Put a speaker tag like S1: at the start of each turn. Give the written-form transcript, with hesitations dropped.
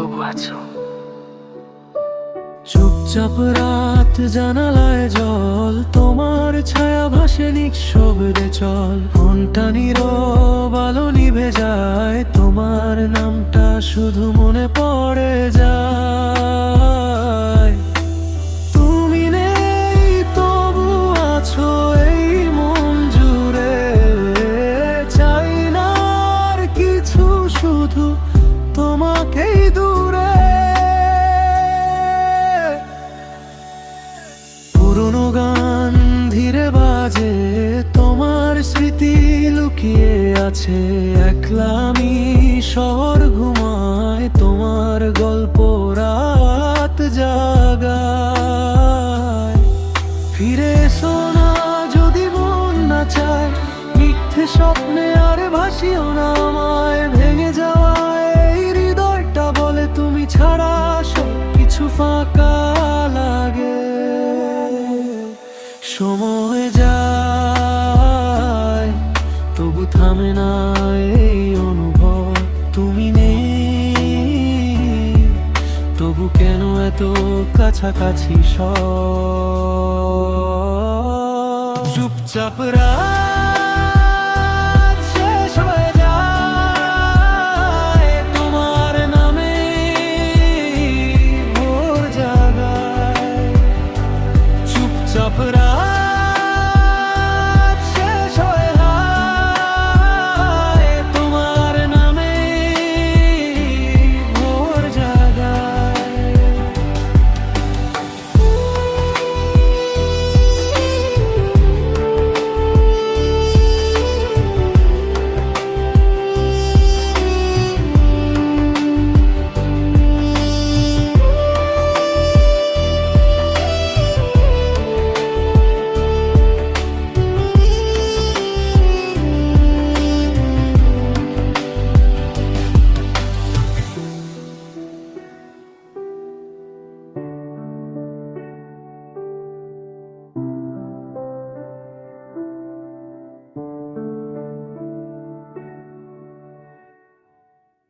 S1: তবু আছো।
S2: চুপচাপ রাত জানালায় জল, তোমার ছায়া ভাসে নিঃশব্দে চল। ঘন্টা নীরব আলো নিভে যায়, তোমার নামটা শুধু মনে পড়ে যায়। তুমি নেই তবু আছো এই মন জুড়ে, চাই না আর কিছু, শুধু তোমাকেই দূরে। পুরোনো গান ধীরে বাজে, তোমার স্মৃতি লুকিয়ে আছে। একলা আমি শহর ঘুমায়, তোমার গল্প রাত জাগায়। ফিরে এসো না যদি মন না চায়, মিথ্যে স্বপ্নে আর ভাসিও না আমায়। ভেঙে যাওয়া এই হৃদয়টা বলে তুমি ছাড়া সব কিছু ফাঁকা লাগে। সময় যায় তবু থামে না এই অনুভব। তুমি নেই তবু কেন এত কাছাকাছি সব। চুপচাপ রাত